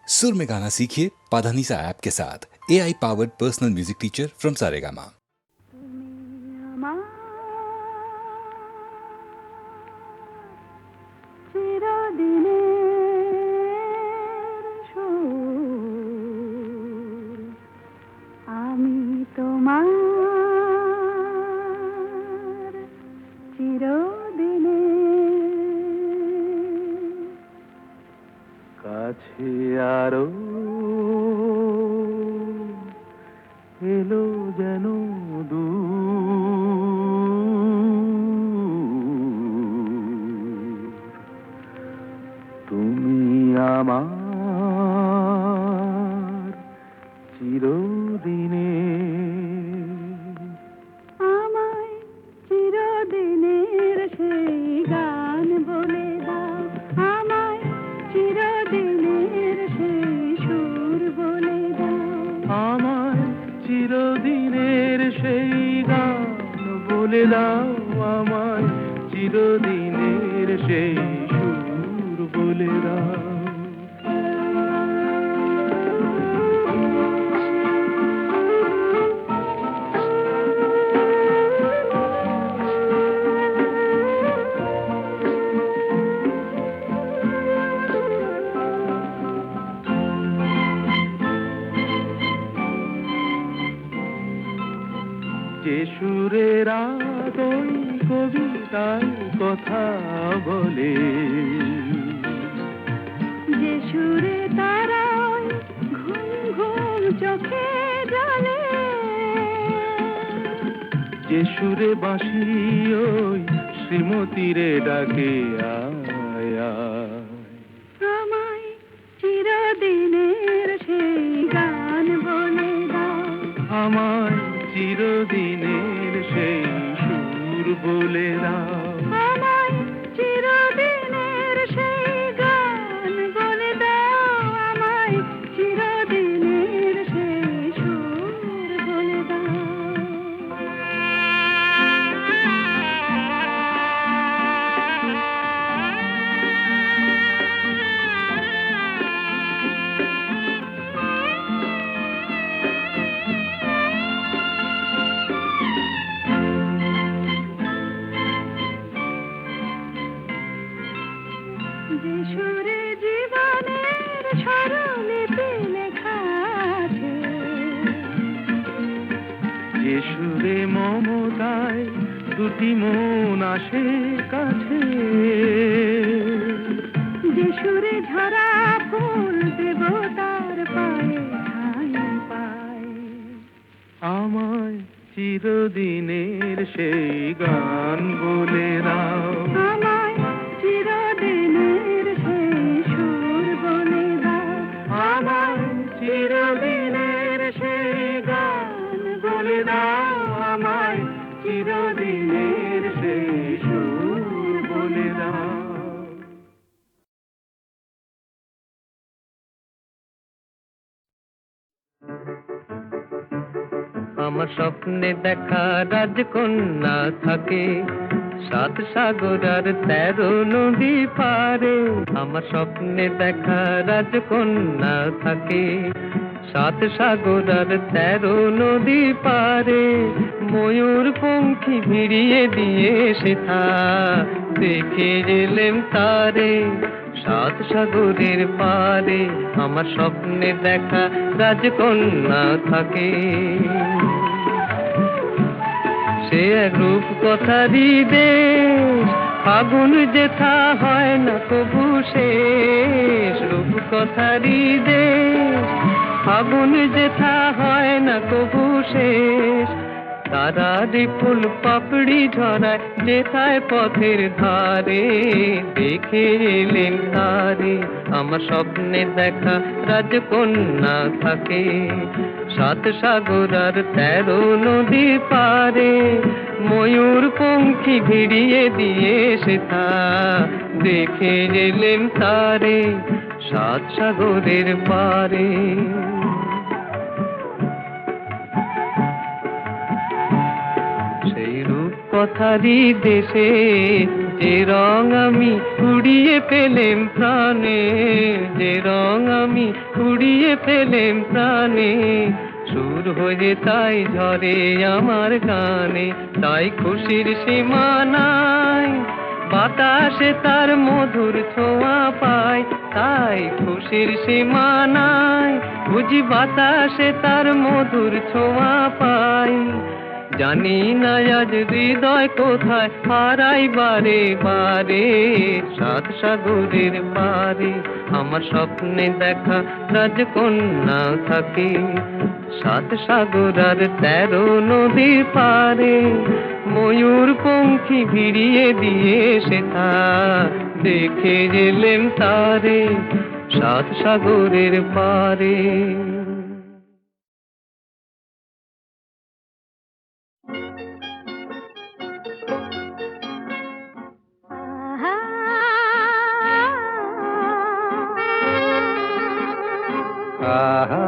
सुर में गाना सीखिए पाधानीसा ऐप के साथ। AI powered personal music teacher from Saregama. কাছে আরো এলো যেন দূর, তুমি আমার চিরদিনে, আমায় চিরদিনের সেই গান বলে দাও, আমায় চিরদিনের সেই সুর বলে দাও, আমায় চিরদিনের সেই গান বলে দাও, আমায় চিরদিনের সেই সুর বলে দাও। যে সুরের আদই কবিতায় কথা বলে, যে সুরে তারায় ঘুম ঘুম চোখে জলে, যে সুরে বাঁশি ওই শ্রীমতীরে ডাকে আয় আয়, আমায় চিরদিনের সেই গান বলে দাও, আমায় চিরদিনের সেই সুর বলে দাও, আমায় চিরদিনের সেই গান বলে দাও, আমায় চিরদিনের সেই সুর বলে দাও। যে সুরে জীবনের স্বরলিপি লেখা আছে, যে সুরে মমতায় দুটি মন আসে কাছে, যে সুরে ঝরা ফুল দেবতার পায়ে ঠাঁই পায়, আমায় চিরদিনের সেই গান বলে দাও, আমায় চিরদিনের সেই সুর বলে দাও, আমায় চিরদিনের সেই গান বলে দাও, আমায় চিরদিনের সেই সুর বলে দাও। আমার স্বপ্নে দেখা রাজকন্যা থাকে 7 সাগর আর 13 নদী পারে। আমার স্বপ্নে দেখা রাজকন্যা থাকে 7 সাগর আর 13 নদী পারে। ময়ূর পঙ্খী ভিড়িয়ে দিয়ে সেথা দেখে এলেম তারে 7 সাগরের পারে। আমার স্বপ্নে দেখা রাজকন্যা থাকে। সে এক রূপ কথারই দেশ, ফাগুন যেথা হয় না কবু শেষ। রূপ কথারই দেশ, ফাগুন যেথা হয় না কবু শেষ। তারারি ফুল পাপড়ি ঝরায় যেথায় পথের ধারে, দেখে এলেন তারে। আমার স্বপ্নে দেখা রাজকন্যা থাকে 7 সাগর আর 13 নদী পারে। ময়ূর পঙ্খী ভিড়িয়ে দিয়ে সেথা দেখে এলেন তারে 7 সাগরের পারে। সেই রূপ কথারই দেশে যে রং আমি উড়িয়ে পেলেম প্রাণে, যে রং আমি উড়িয়ে পেলেম প্রাণে, সুর হয়ে তাই ঝরে আমার গানে। তাই খুশির সীমা নাই, বাতাসে তার মধুর ছোঁয়া পায়। তাই খুশির সীমা নাই, বুঝি বাতাসে তার মধুর ছোঁয়া পাই। জানি না আজ হৃদয় কোথায় হারাই বারে বারে, সাত সাগরের পারে আমার স্বপ্নে দেখা রাজকন্যা থাকে। সাত সাগর আর 13 নদীর পারে, ময়ূর পঙ্খী ভিড়িয়ে দিয়ে সেথা দেখে গেলেম তারে, সাত সাগরের পারে। আহা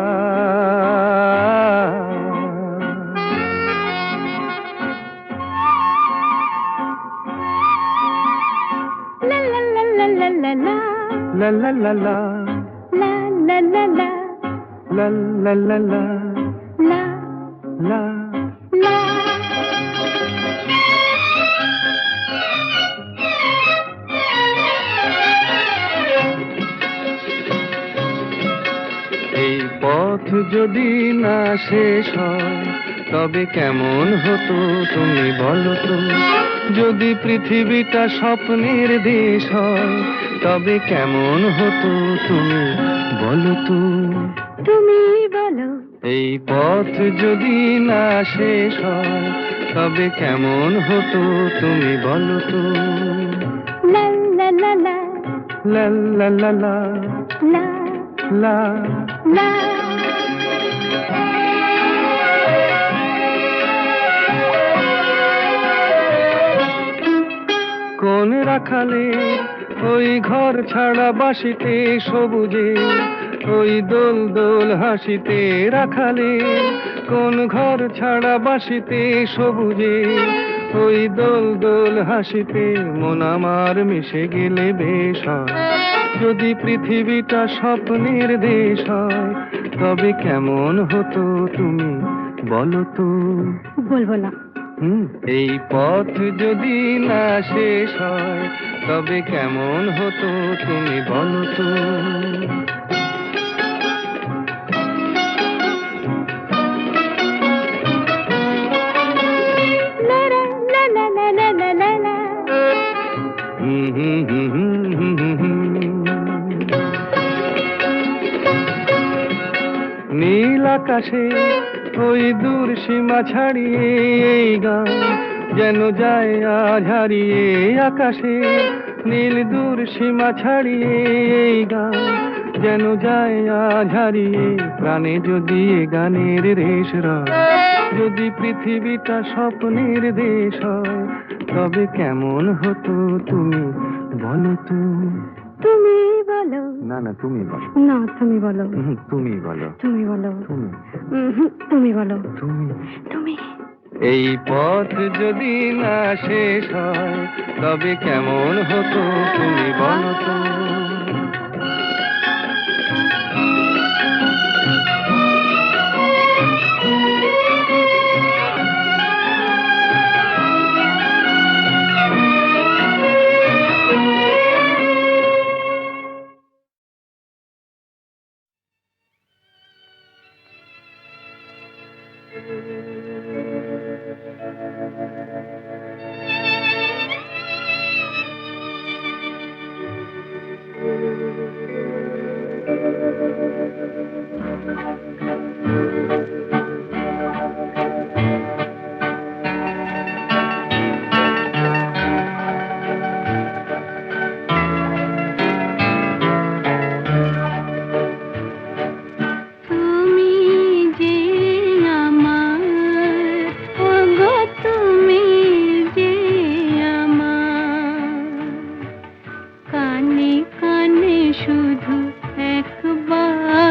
La la la la la la la. la la la la La la la la. la la la la La la la. এই পথ যদি না শেষ হয় তবে কেমন হতো তুমি বলো তো। যদি পৃথিবীটা স্বপ্নের দেশ হয় তবে কেমন হতো তুমি বলো তো। তুমি বলো। এই পথ যদি না শেষ হয় তবে কেমন হতো তুমি বলো তো। La la la la. লা লা লা লা La লা la. কোন রাখালে ওই ঘর ছাড়া বাসিতে সবুজে, ওই দোল দোল হাসিতে রাখালে। কোন ঘর ছাড়া বাসিতে সবুজে, ওই দোল দোল হাসিতে মন আমার মিশে গেলে বেশ হয়। যদি পৃথিবীটা স্বপ্নের দেশ হয় তবে কেমন হতো তুমি বলো তো। বলবো না। এই পথ যদি না শেষ হয় তবে কেমন হতো তুমি বলো তো। La la la la la la la la. নীল আকাশে ওই দূর সীমা ছাড়িয়ে এই গান যেন যায় আজ হারিয়ে। আকাশে নীল দূর সীমা ছাড়িয়ে এই গান যেন যায় আজ হারিয়ে। প্রাণে যদি এ গানের রেশ রয়, যদি পৃথিবীটা স্বপ্নের দেশ হয় তবে কেমন হতো তুমি বলো তো। তুমি বলো। না না তুমি বলো। না তুমি বলো। তুমি বলো। তুমি বলো। তুমি তুমি বলো। তুমি তুমি। এই পথ যদি না শেষ হয় তবে কেমন হতো তুমি বলো তো। তুমি যে আমার, ওগো তুমি যে আমার, কানে কানে শুধু একবার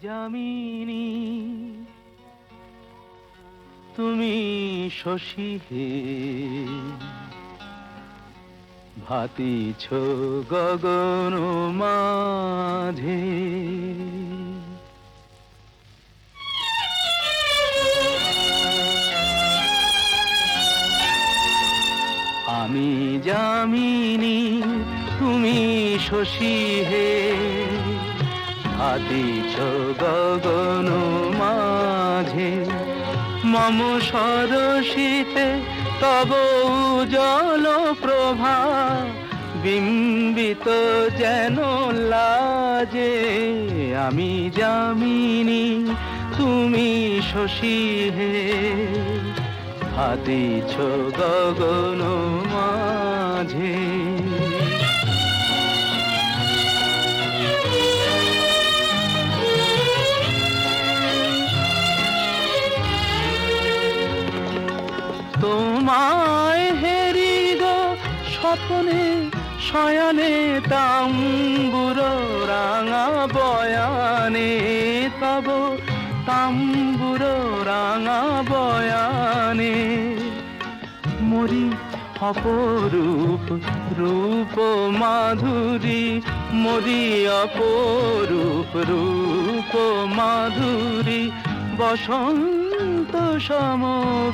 যামিনী তুমি শশী হে ভাতিছ গগন মাঝে আমি যামিনী তুমি শশী হে ভাতিছ গগন মাঝে মম সরসিতে তব উজ্জ্বল প্রভা বিম্বিত যেন লাজে আমি যামিনী তুমি শশী হে ভাতিছ গগন মাঝে তোমায় হেরি গো স্বপ্নে শয়নে তাম্বুর রাঙা বয়ানে তব তাম্বুর রাঙা বয়ানে মরি অপরূপ রূপ মাধুরী মরি অপরূপ রূপ মাধুরী বসন্ত সম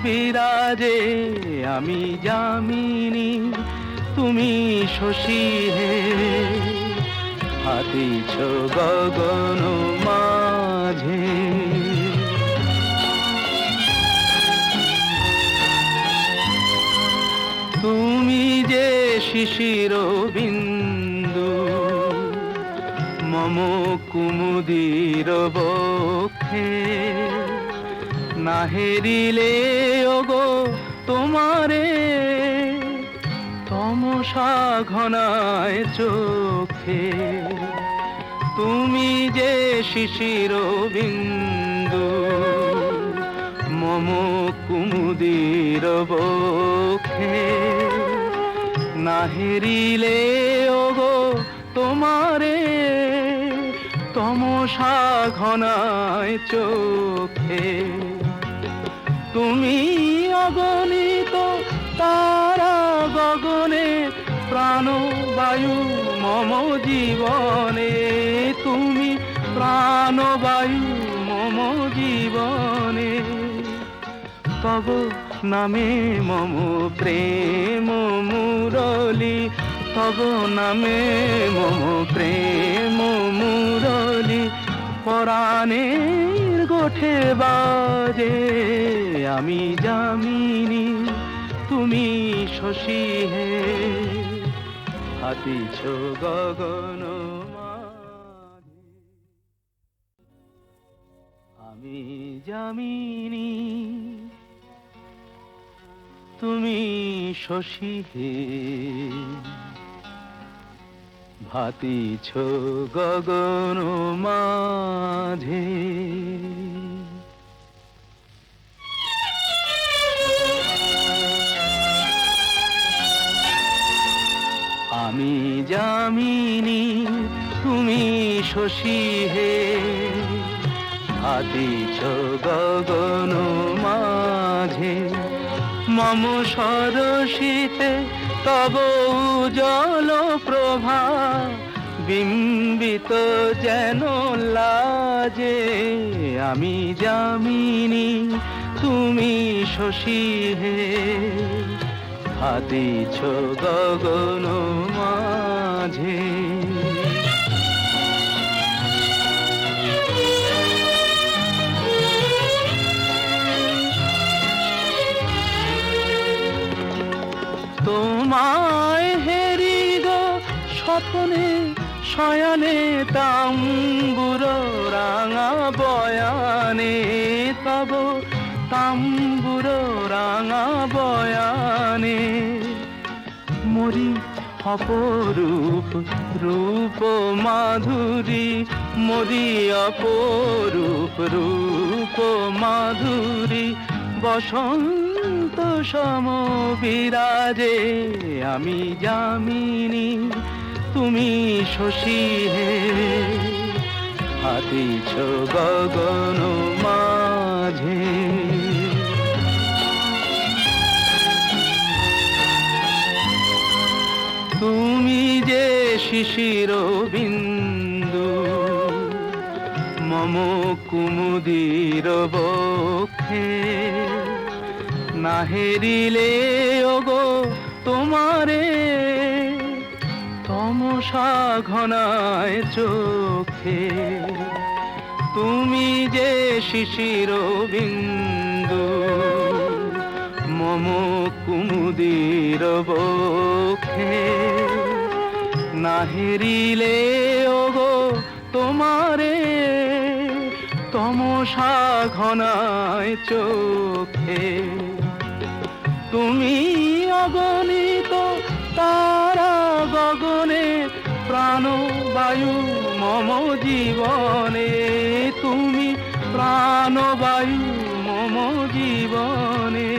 বিরাজে আমি যামিনী তুমি শশী হে ভাতিছ গগন মাঝে তুমি যে শিশির বিন্দু মম কুমুদির বক্ষে না হেরিলে ওগো তোমারে তমসা ঘনায় চোখে তুমি যে শিশির বিন্দু মম কুমুদির বক্ষে না হেরিলে ওগো তোমারে তমসা ঘনায় চোখে তুমি অগণিত তারা গগনে প্রাণবায়ু মম জীবনে তুমি প্রাণবায়ু মম জীবনে তব নামে মম প্রেম মুরলী তব নামে মম প্রেম মুরলী পরাণের গোঠে বাজে আমি যামিনী তুমি শশী হে ভাতিছ গগন মাঝে আমি যামিনী তুমি শশী হে ভাতিছ গগন মাঝে আমি যামিনী তুমি শশী হে ভাতিছ গগন মাঝে মম সরসিতে তব উজ্জ্বল প্রভা বিম্বিত যেন লাজে আমি যামিনী তুমি শশী হে ভাতিছ গগন মাঝে তোমায় হেরি গো স্বপ্নে শয়নে তাম্বুর রাঙা বয়ানে তব তাম্বুর রাঙা বয়ানে মরি অপরূপ রূপ মাধুরী মরি অপরূপ রূপ মাধুরী বসন্ত সম বিরাজে আমি যামিনী তুমি শশী হে হাতিছ গগন মাঝে। তুমি যে শিশির বিন্দু মম কুমুদির বক্ষে, না হেরিলে ওগো তোমারে তমসা ঘনায় চোখে। তুমি যে শিশির বিন্দু মম কুমুদির বক্ষে, না হেরিলে ওগো তোমারে তমসা ঘনায় চোখে। তুমি অগণিত তারা গগনে প্রাণবায়ু মম জীবনে, তুমি প্রাণবায়ু মম জীবনে।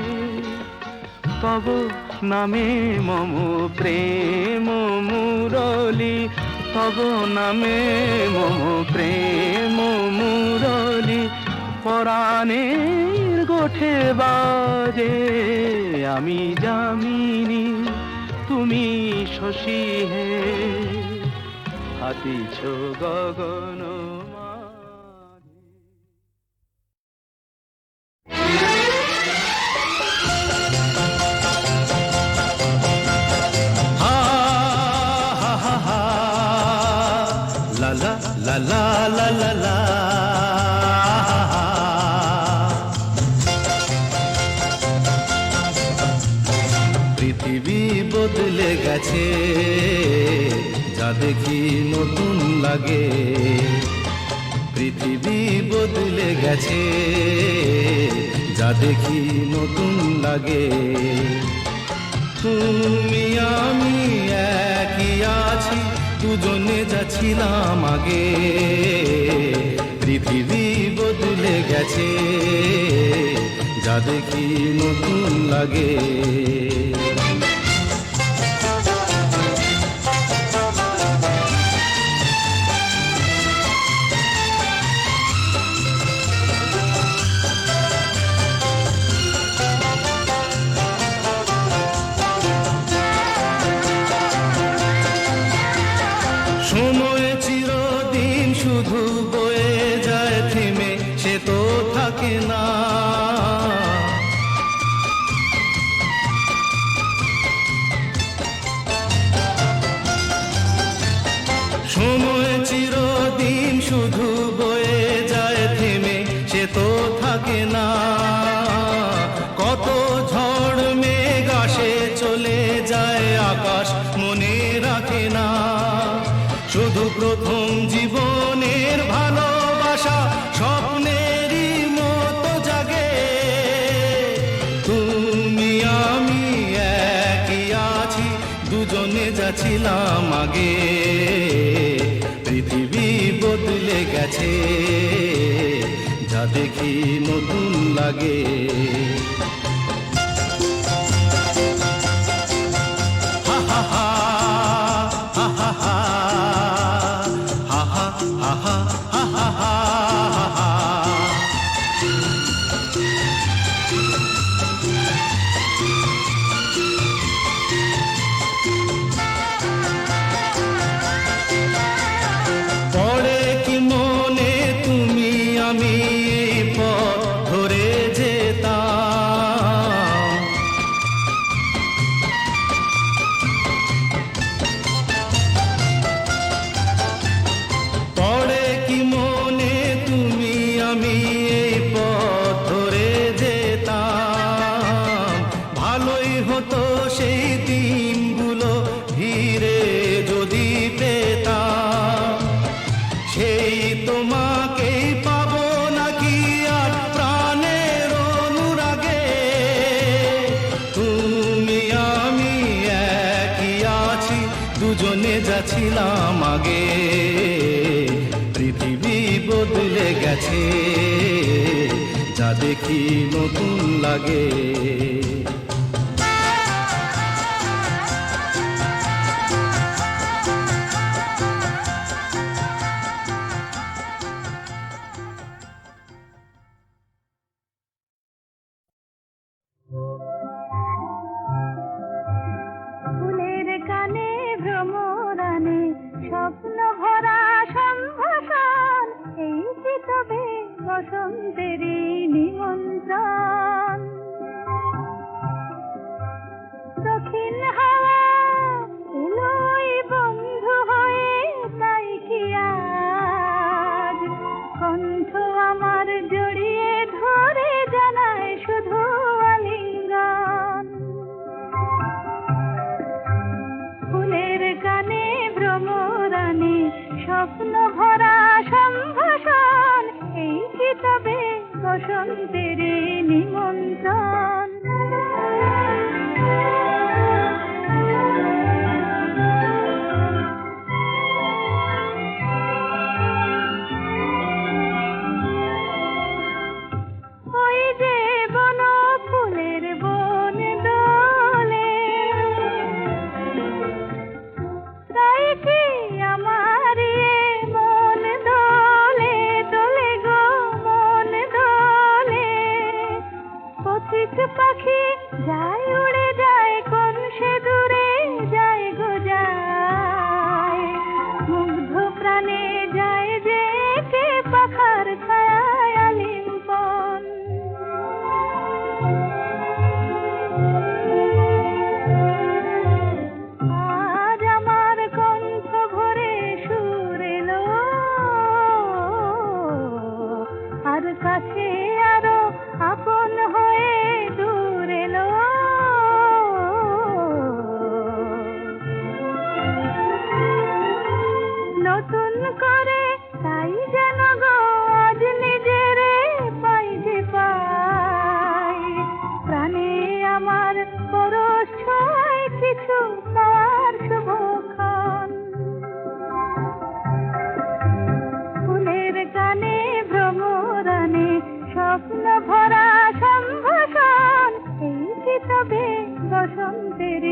তব নামে মম প্রেম মুরলি, তব নামে মম প্রেম মুরলি। পরাণের গোঠে বাজে আমি যামিনী, তুমি শশী হে হাতিছ গগন মাঝে। হা হা হা হা লা লা লা লা লা লা লা। পৃথিবী বদলে গেছে, যা দেখি নতুন লাগে। পৃথিবী বদলে গেছে, যা দেখি নতুন লাগে। তুমি আমি একই আছি, দুজনে যাচ্ছিলাম আগে। পৃথিবী বদলে গেছে, যা দেখি নতুন লাগে। সময় চিরদিন শুধু বয়ে যায় থেমে, সে তো থাকে না। সময় চিরদিন শুধু বয়ে যায় থেমে, সে তো থাকে না। কত ঝড় মেঘ আসে চলে যায়, আকাশ মনে রাখে না। শুধু প্রথম জীবনের ভালোবাসা স্বপ্নেরই মতো জাগে। তুমি আমি একই আছি, দুজনে যাচ্ছিলাম আগে। পৃথিবী বদলে গেছে, যা দেখি নতুন লাগে। হা হা হা হা হা হা হা হা হা হা হা। পড়ে কি মনে তুমি আমি এই পথ ধরে যেতাম। পড়ে কি মনে তুমি আমি এই পথ ধরে যেতাম। ভালোই হতো সেই দিনগুলো ধীরে যদি পেতাম। সেই তোমাকেই পাবো নাকি আর প্রাণের অনুরাগে। তুমি আমি একই আছি, দুজনে যাচ্ছিলাম আগে। পৃথিবী বদলে গেছে, যা দেখি নতুন লাগে। বসন্তেরই নিমন্ত্রণ। দক্ষিণ হাওয়া এলোই বন্ধু হয়ে, তাই কি আজ কণ্ঠ আমার জড়িয়ে ধরে জানায় শুধু আলিঙ্গন। ফুলের গানে ভ্রমরানে স্বপ্ন ভরা সম্ভাষণ, এই কি তবে বসন্তের নিমন্ত্রণ। ওই যে বন ফুলের বন দোলে, তাই কি আমার মন দোলে, দোলে গো মন দোলে। পথিক পাখি যায় উড়ে যায়, কোন সে দূরে যায় গো যায়। মুগ্ধ প্রাণে যায় যে কে পাখার ছায়ায় আলিঙ্গন। আজ আমার কণ্ঠ ভরে সুর এলো, আর কাছে আরো আপন হয়ে দূর এলো। নতুন করে তাই যেন গো আজ নিজেরে পাই যে পাই। প্রাণে আমার পরশ ছোঁয়ায় কিছু পাওয়ার শুভক্ষণ। ফুলের গানে ভ্রমরানে স্বপ্ন ভরা সম্ভাষণ, এই কি তবে বসন্তের